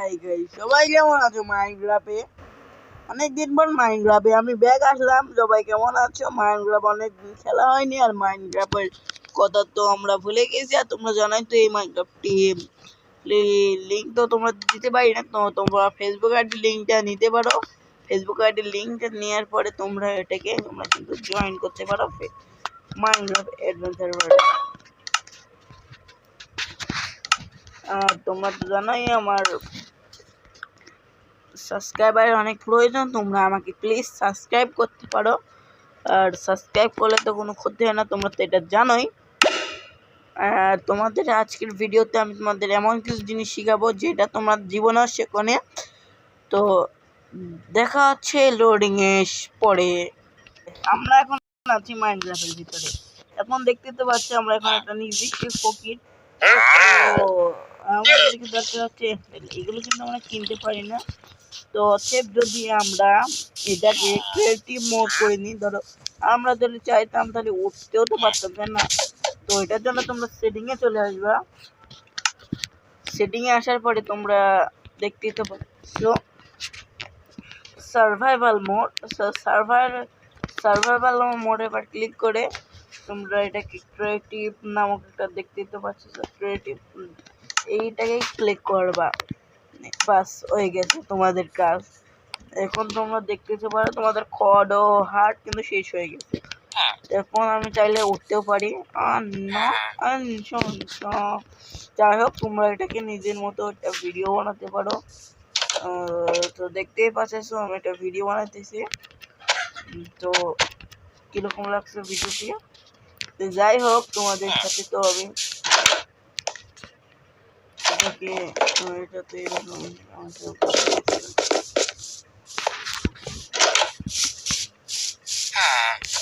Hi guys, সবাই কেমন আছো? মাইনক্রাফটে অনেকদিন পর মাইনক্রাফটে আমি ব্যাক আসলাম। সবাই কেমন আছো? মাইনক্রাফট অনেকদিন খেলা হয়নি, আর মাইনক্রাফটের কথা তো আমরা ভুলে গেছি। আর তোমরা জানোই তো এই মাইনক্রাফটটি লিঙ্ক তো তোমরা দিতে পারি না, তো তোমরা ফেসবুক আইডি লিঙ্কটা নিতে পারো। ফেসবুক আইডি লিঙ্কটা নেওয়ার পরে তোমরা এটাকে তোমরা কিন্তু জয়েন করতে পারো মাইনক্রাফট অ্যাডভেঞ্চার ওয়ার্ল্ড। আর তোমরা তো জানোই আমার সাবস্ক্রাইবারের অনেক প্রয়োজন। তোমরা আমাকে প্লিজ সাবস্ক্রাইব করতে পারো, আর সাবস্ক্রাইব করলে তো কোনো ক্ষতি হয় না, তোমরা তো এটা জানোই। আর তোমাদের আজকের ভিডিওতে আমি তোমাদের এমন কিছু জিনিস শিখাবো যেটা তোমার জীবনে শেখনে। তো দেখা হচ্ছে লোডিং এর পরে। আমরা এখন আছি মাইনক্রাফটের ভিতরে। এখন দেখতে তো পাচ্ছি আমরা এখন একটা নির্দিষ্ট ফকির। তো আমাদেরকে দেখতে হচ্ছে এগুলো কিন্তু আমরা কিনতে পারি না। তো যদি আমরা এটাকে ক্রিয়েটিভ মোড করে নিই, ধরো আমরা যদি চাইতাম তাহলে উঠতেও তো পারতাম, তাই না? তো এটার জন্য তোমরা সেটিংয়ে চলে আসবা। সেটিংয়ে আসার পরে তোমরা দেখতেই তো পাচ্ছ সার্ভাইভাল মোড। সার্ভাইভাল মোড এবার ক্লিক করে তোমরা এটাকে ক্রিয়েটিভ নামক একটা দেখতেই তো পাচ্ছ, ক্রিয়েটিভ এইটাকে ক্লিক করবা। বাস হয়ে গেছে তোমাদের কাজ। এখন তোমরা দেখতেতে পারো তোমাদের খড ও হার্ট কিন্তু শেষ হয়ে গেছে। এখন আমি চাইলে উঠতেও পারি। যাই হোক, তোমরা এটাকে নিজের মতো একটা ভিডিও বানাতে পারো। তো দেখতেই পাচ্ছ আমি একটা ভিডিও বানাইতেছি। তো কিরকম লাগছে ভিডিওটি? তো যাই হোক, তোমাদের সাথে তো আমি এটাকে এটাতে এরকম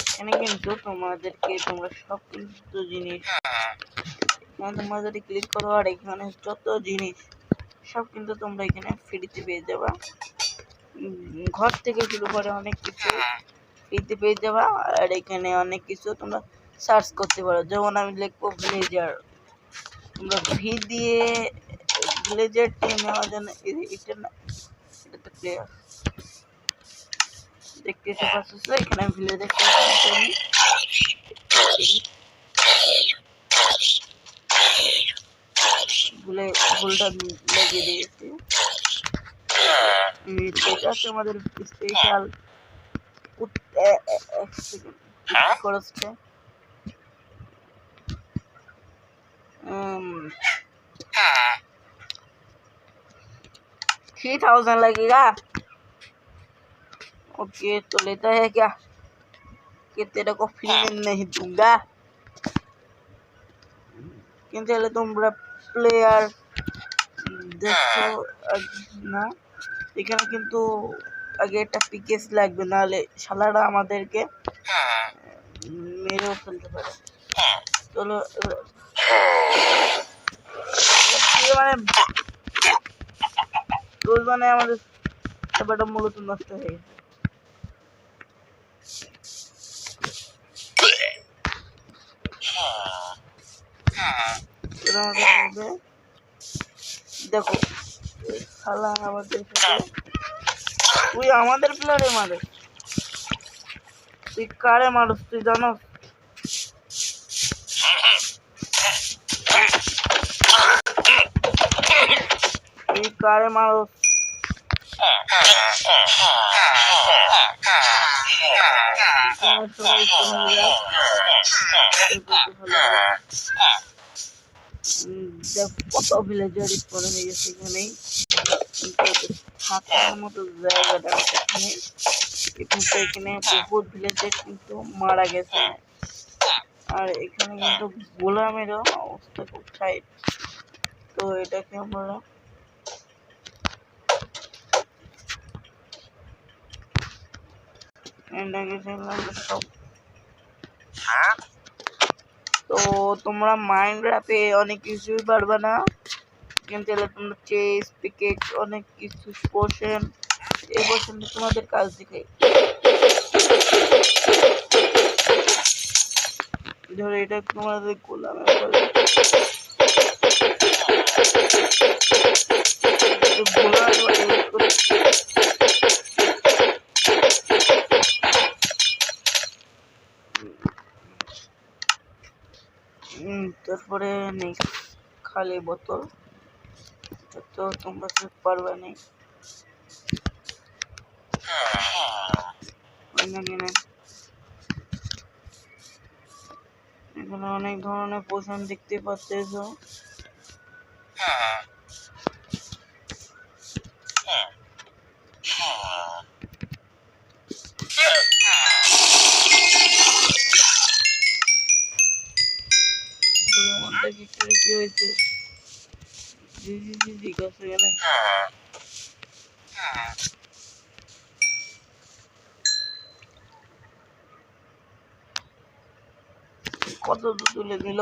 এখানে কিন্তু তোমাদেরকে তোমরা সব কিছু জিনিস তোমরা যদি ক্লিক করো, আর এখানে যত জিনিস সব কিন্তু তোমরা এখানে ফ্রিতে পেয়ে যাবা। ঘর থেকে শুরু করে অনেক কিছু ফ্রিতে পেয়ে যাবা। আর এখানে অনেক কিছু তোমরা সার্চ করতে পারো। যেমন আমি লিখবো ভিলেজার, তোমরা ভি দিয়ে ভিলেজার টিম নেওয়ার জন্য এটা না, এটা তো প্লেয়ার দেখতে পাচ্ছ। এখানে আমি ভিলেজার ভুলটা লেগে দিয়েছি। এটা হচ্ছে আমাদের স্পেশাল খরচটা 3000 लगेगा। ओके, तो लेता है क्या कि तेरे को फ्री में नहीं दूंगा। কিন্তু তাহলে তোমরা প্লেয়ার দেখো না, এখানে কিন্তু আগে একটা পিকেস লাগবে, নাহলে শালারা আমাদেরকে মেরেও ফেলতে পারে। চলো মানে আমাদের ব্যাপারটা মূলত নষ্ট হয়ে গেছে। দেখো শালা আমাদের তুই আমাদের প্লেয়ারে মারে, তুই কারে মারস তুই জানো? তুই কারে মারস? কত ভিলেজার স্পন হয়ে গেছে এখানেই, থাকার মতো জায়গাটা এখানে। এখানে বহুত ভিলেজার কিন্তু মারা গেছে। আর এখানে কিন্তু গোলামেরও অবস্থা খুব টাইট। তো এটাকে আমরা তো তোমরা মাইনক্রাফটে অনেক কিছুই পারবে না, কিন্তু তোমরা চেস পিকেক অনেক কিছু পোর্শন এই পোর্শনটা তোমাদের কাজ দেখাই। ধরো এটা তোমাদের গোলামে গোলাম তারপরে নেই খালি বোতল, তো তোমরা পারবে না এখানে অনেক ধরনের পোশন দেখতে পাচ্ছো। কি হয়েছে? ঠিক আছে গেলে কত তুলে দিল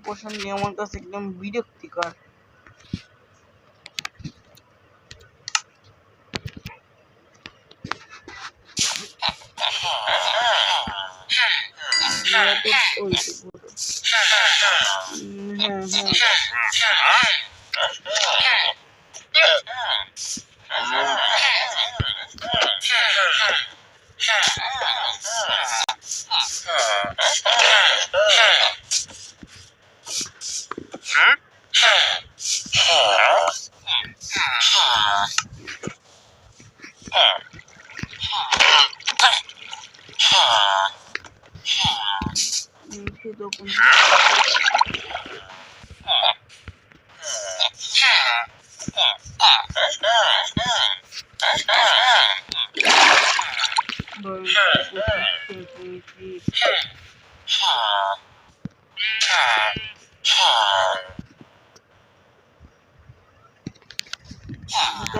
পোষণ নিয়ে আমার কাছে একদম বিরক্তিকর।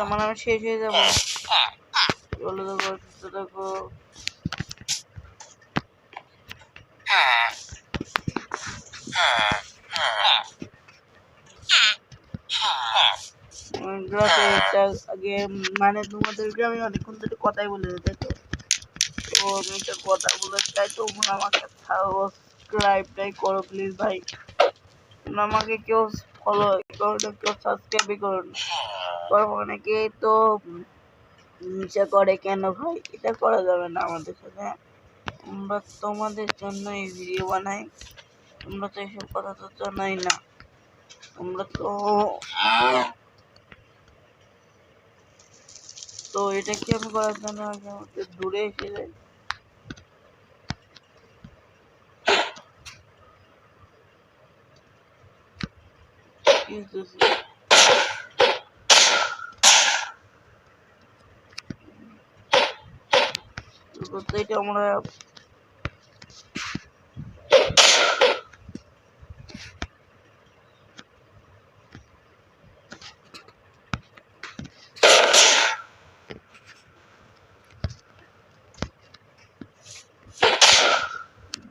আমার আমি শেষ হয়ে যাবো। চলো দেখো, সুস্থ দেখো। আগে মানে তোমাদেরকে আমি অনেকক্ষণ ধরে কথাই বলে দিতে, তো আমি তো কথা বলে চাই, তোমরা আমাকে সাবস্ক্রাইবটাই করো প্লিজ ভাই। তোমরা আমাকে কেউ ফলো করো না, কেউ সাবস্ক্রাইবই করো না। অনেকে তো নিচে করে কেন ভাই? এটা করা যাবে না আমাদের সাথে। আমরা তোমাদের জন্য এই ভিডিও বানাই, তোমরা তো এইসব কথা তো জানাই না। তোমরা তো এটা কি আমি করার জন্য আগে আমাকে দূরে এসে যাই। এটা আমরা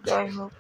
যাই হোক,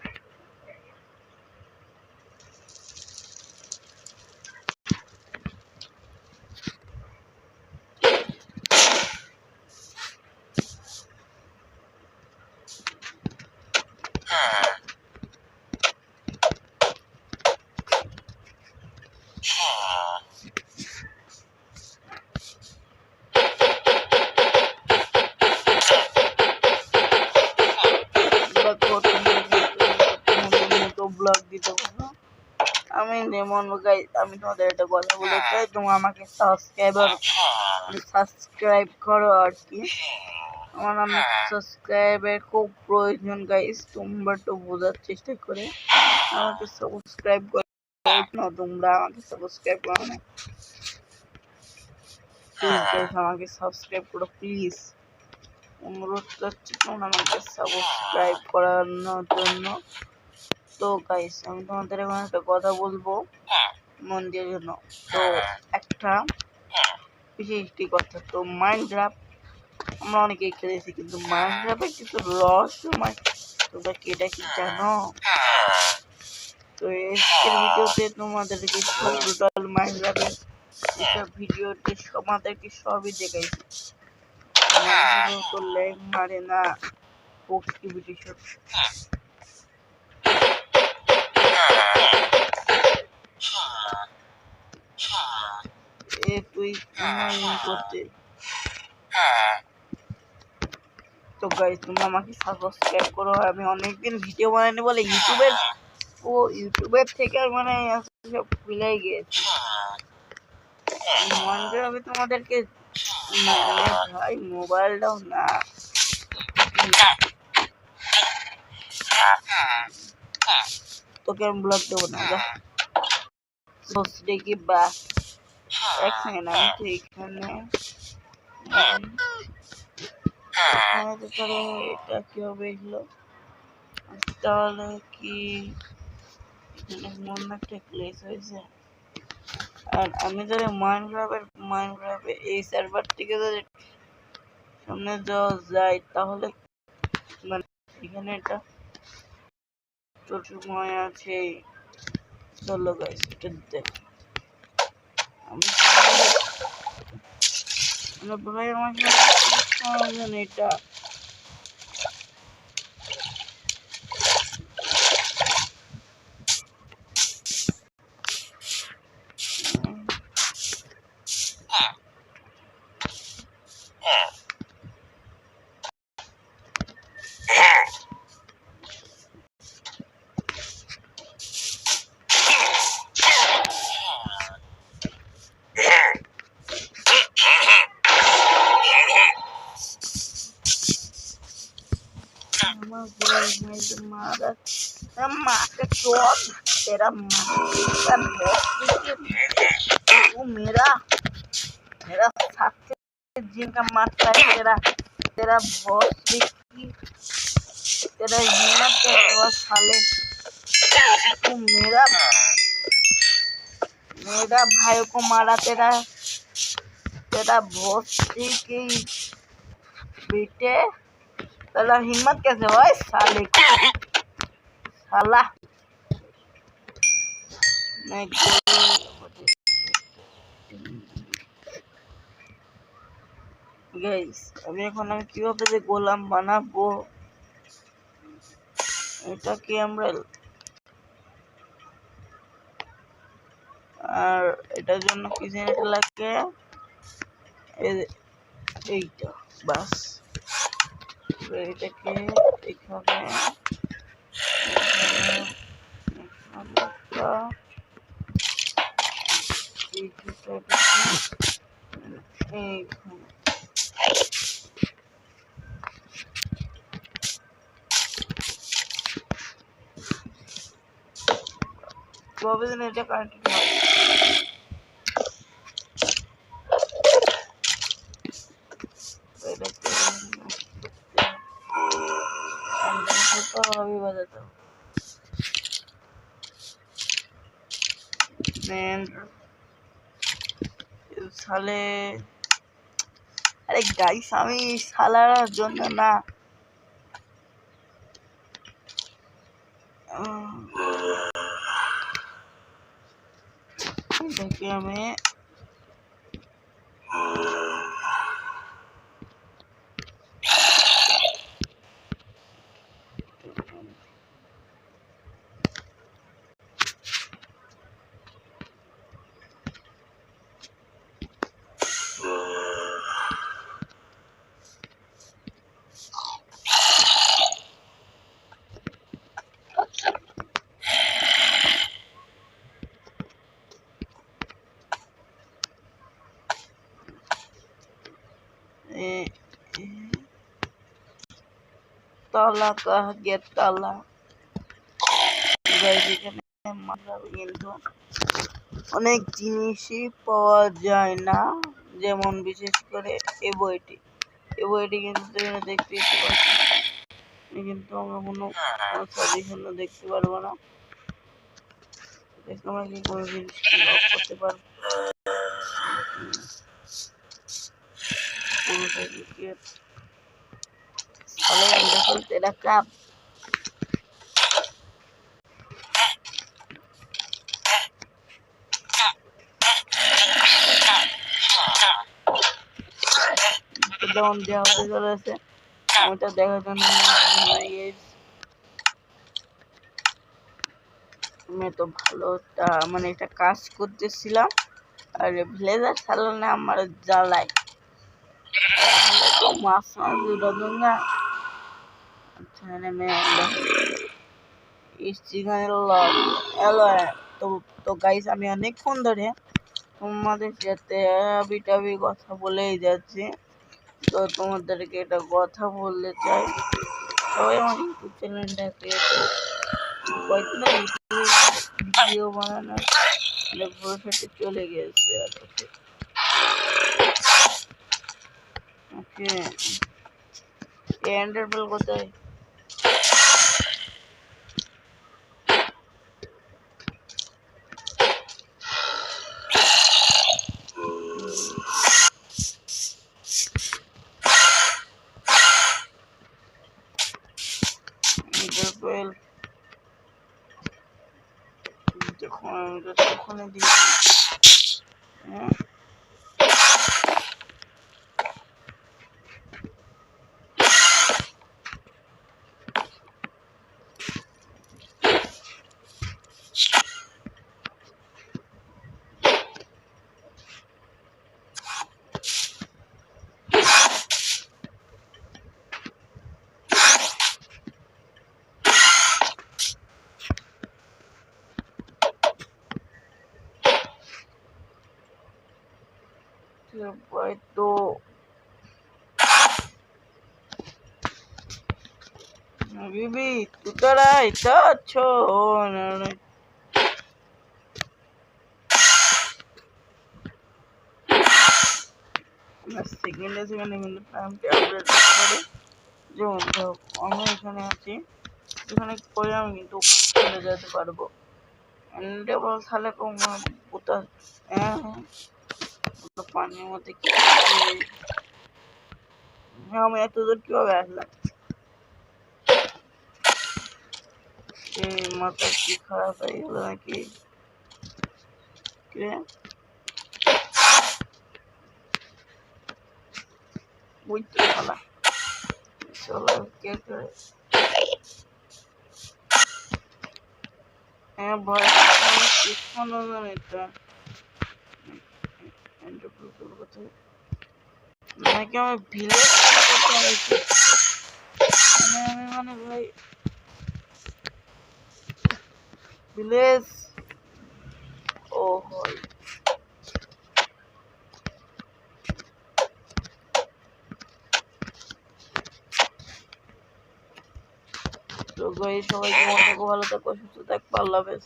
আমি যেমন গাইস, আমি তোমাদের একটা কথা বলতে চাই, তোমরা আমাকে সাবস্ক্রাইব করো আর কি। আমার সাবস্ক্রাইবের খুব প্রয়োজন গাইস, তোমরা তো বোঝার চেষ্টা করে আমাকে সাবস্ক্রাইব করো না। তোমরা আমাকে সাবস্ক্রাইব করো না প্লিজ গাইস, আমাকে সাবস্ক্রাইব করো প্লিজ, অনুরোধ করছি তোমরা আমাকে সাবস্ক্রাইব করানোর জন্য। তো গাইস আমি তোমাদের এখন একটা কথা বলবো মন দিয়ে জন্য। তো একটা বিশেষ কথা, তো মাইনক্রাফট আমরা অনেকেই খেলেছি, কিন্তু মাইনক্রাফটের কিছু রহস্যময়, তোমরা কি এটা কি জানো? তো আজকের ভিডিওতে তোমাদেরকে সব টোটাল মাইনক্রাফটের এসব ভিডিওতে তোমাদেরকে সবই দেখাইছি। তো ল্যাগ মারে না, প্রোডাক্টিভিটি সব তুই করতে তো গাইস তোমরা আমাকে সাবস্ক্রাইব করো। আমি অনেকদিন ভিডিও বানাইনি বলে ইউটিউবের থেকে মানে সব ভুলেই গিয়েছি। মন করে আমি তোমাদেরকে ভাই মোবাইলটাও না তোকে আমি ব্লক দেবো না যা দেখি বা এক সেকেন্ড আমি তো এখানে এটা কি হবে এগুলো তাহলে কি মনে একটা প্লেস হয়েছে। আর আমি যদি মাইনক্রাফটের এই সার্ভার থেকে যদি সামনে যাওয়া যায় তাহলে মানে এখানে এটা সময় আছে। চলো গাইস এটা দেখ আমি ভাই আমাকে এটা माँ चौक तेरा वो मेरा साथ जिनका मारता है तेरा बॉस भी तेरा हिम्मत है साले तू मेरा भाई को मारा तेरा बॉस की बेटे तेरा हिम्मत कैसे हुआ साले साला मैं গাইস আমি এখন কিভাবে যে গোলাম বানাবো এটা কি আমরা আর এটার জন্য কি জিনিস লাগে এইটা বাস এটাকে এখানে কিভাবে যেন এটা কানেক্ট হয় अभी बताता हूँ साले अरे गाइस আমি শালার জন্য না দেখি আমি ताला कह गया ताला কিন্তু অনেক জিনিসই পাওয়া যায় না যেমন বিশেষ করে এই বইটি কিন্তু দেখতে পাচ্ছি কিন্তু আমরা কোনো সাজেশন দেখতে পারবো না দেখতে আমরা কি কোনো জিনিস লক করতে পারবো तेरा काम डाउन দেওয়া হয়ে গেছে ওটা দেখার জন্য আমি তো ভালোটা মানে একটা কাজ করতেছিলাম আর ভিলেজার সালানে আমার জ্বালায় তো মাছ মাছ উড়া না anime তো তো গাইস আমি অনেকক্ষণ ধরে তোমাদের সাথে টাবি কথা বলেই যাচ্ছি। তো তোমাদেরকে এটা কথা বলতে চাই, সবাই আমার ইউটিউব চ্যানেলটাকে কয়েকদিন ভিডিও বানানোর ভরসাতে চলে গেছে। আর ওকে এন্ডারবেল কোথায়? এন্ডারবেল দেখো আমি তো ওখানে দিয়েছি। হ্যাঁ ভাই তো বিবি তুতারা এটা আছো সেকেন্ডে সেকেন্ডে কিন্তু টাইমটা আপডেট করতে পারে। যেমন আমি এখানে আছি, এখানে করে আমি কিন্তু চলে যেতে পারবো। এন্ডেবল তাহলে কম পুতা হ্যাঁ পানির মধ্যে কি আমি এত দূর কিভাবে আসলাম? মাথা কি খারাপ হয়ে গেল নাকি? বুঝতে পারলাম চলো কে করে হ্যাঁ ভয় এটা নাকি আমার ভিলেজ আমি মানে ভাই ভিলেজ ও হয় তো গাইস সবাই ভালো থাকো সুস্থ থাকো আল্লাহ হাফেজ।